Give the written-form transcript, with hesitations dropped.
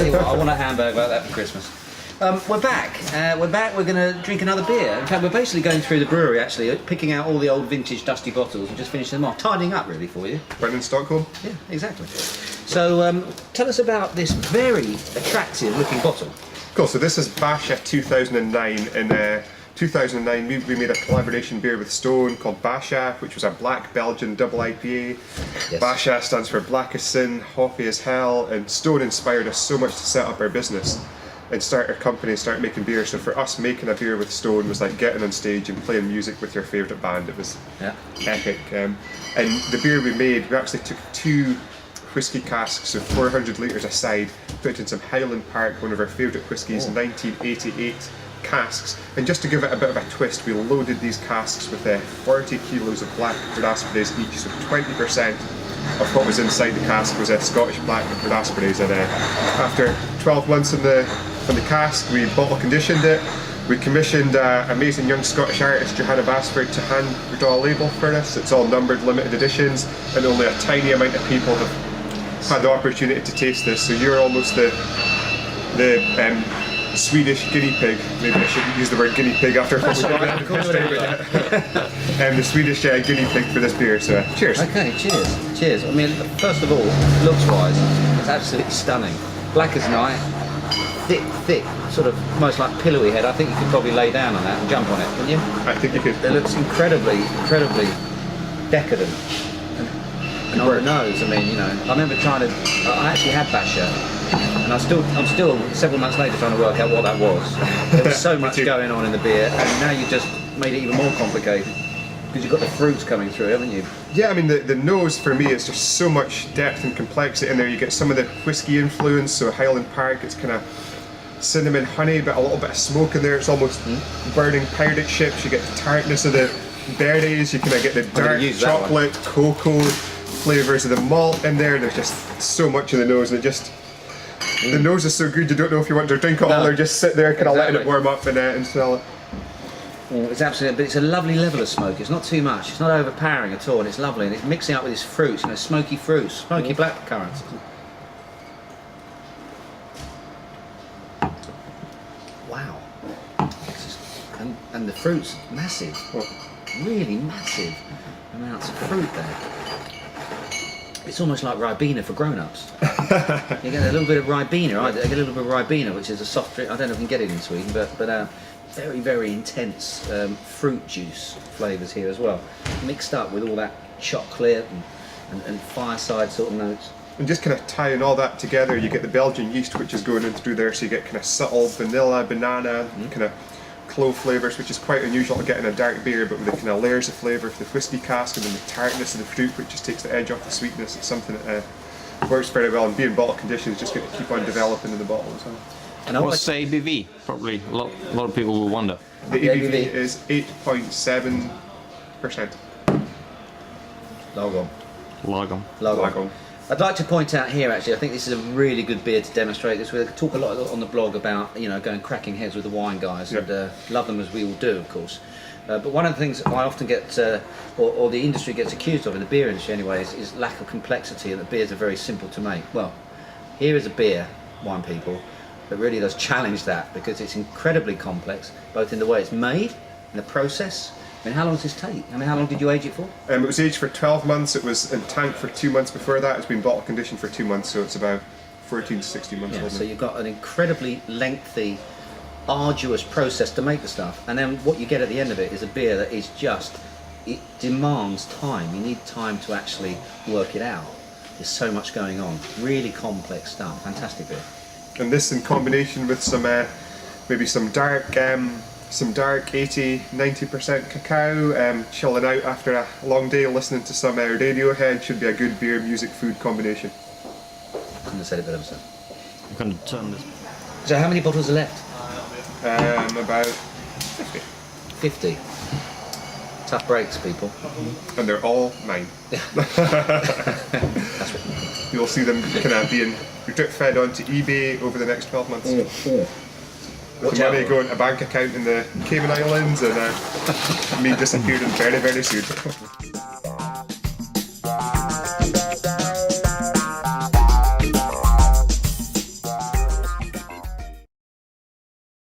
tell you what, I want a hamburger like that for Christmas. We're back. We're going to drink another beer. In fact, we're basically going through the brewery, actually, picking out all the old vintage dusty bottles and just finishing them off, tidying up, really, for you. Right in Stockholm? Yeah, exactly. So, tell us about this very attractive-looking bottle. Cool, so this is Bashah 2009. In 2009, we made a collaboration beer with Stone called Bashah, which was a black Belgian double IPA. Yes. Bashah stands for Black as Sin, Hoppy as Hell, and Stone inspired us so much to set up our business and start our company and start making beer. So for us, making a beer with Stone was like getting on stage and playing music with your favourite band. It was epic. And the beer we made, we actually took 2 whiskey casks, so 400 litres a side, put in some Highland Park, one of our favourite whiskies, 1988 casks. And just to give it a bit of a twist, we loaded these casks with 40 kilos of black raspberries each, so 20% of what was inside the cask was Scottish black raspberries. And after 12 months in the cask, we bottle conditioned it. We commissioned an amazing young Scottish artist, Johanna Basford, to hand draw a label for us. It's all numbered, limited editions, and only a tiny amount of people have had the opportunity to taste this. So you're almost the Swedish guinea pig. Maybe I shouldn't use the word guinea pig after what we got. The Swedish guinea pig for this beer. So cheers. Okay, cheers. Cheers. I mean, first of all, looks-wise, it's absolutely stunning. Black as night. Thick, sort of almost like pillowy head. I think you could probably lay down on that and jump on it, couldn't you? I think you could. It looks incredibly decadent. And on the nose, I mean, you know, I remember I actually had Bashah, and I'm still several months later trying to work out what that was. There was so much going on in the beer, and now you've just made it even more complicated. Because you've got the fruits coming through, haven't you? Yeah, I mean, the nose for me is just so much depth and complexity in there. You get some of the whiskey influence, so Highland Park, it's kind of cinnamon honey, but a little bit of smoke in there. It's almost burning pirate ships. You get the tartness of the berries, you kind of get the dark chocolate, cocoa flavours of the malt in there. There's just so much in the nose, and it just, the nose is so good you don't know if you want to drink it all or just sit there kind of letting it warm up and smell it. It's absolutely, but it's a lovely level of smoke. It's not too much. It's not overpowering at all, and it's lovely. And it's mixing up with these fruits, you know, smoky fruits, smoky black currants. Wow. And the fruits, massive, really massive amounts of fruit there. It's almost like Ribena for grown-ups. You get a little bit of Ribena. I get a little bit of Ribena, which is a soft drink. I don't know if you can get it in Sweden, but very, very intense fruit juice flavours here as well, mixed up with all that chocolate and fireside sort of notes. And just kind of tying all that together, you get the Belgian yeast which is going in through there, so you get kind of subtle vanilla, banana, kind of clove flavours, which is quite unusual to get in a dark beer, but with the kind of layers of flavour for the whiskey cask and then the tartness of the fruit, which just takes the edge off the sweetness. It's something that works very well, and being bottle conditioned is just going to keep on developing in the bottle as well. And what's the ABV? Probably a lot of people will wonder. The ABV is 8.7%. Lagom. I'd like to point out here, actually, I think this is a really good beer to demonstrate this. We talk a lot on the blog about, you know, going cracking heads with the wine guys, and love them as we all do, of course. But one of the things I often get, or the industry gets accused of, in the beer industry anyway, is lack of complexity, and that beers are very simple to make. Well, here is a beer, wine people, that really does challenge that, because it's incredibly complex, both in the way it's made, in the process. I mean, how long does this take? I mean, how long did you age it for? It was aged for 12 months, it was in tank for 2 months before that, it's been bottle conditioned for 2 months, so it's about 14 to 16 months old. So you've got an incredibly lengthy, arduous process to make the stuff, and then what you get at the end of it is a beer that is just, it demands time. You need time to actually work it out. There's so much going on. Really complex stuff. Fantastic beer. And this in combination with some maybe some dark 80-90% cacao, chilling out after a long day listening to some Radiohead, should be a good beer music food combination. Couldn't have said it better myself. I'm going to turn this. So how many bottles are left? About 50. 50. Tough breaks, people. And they're all mine. That's what. You'll see them kind of being drip fed onto eBay over the next 12 months. The money going to a bank account in the Cayman Islands, and me disappearing very, very soon.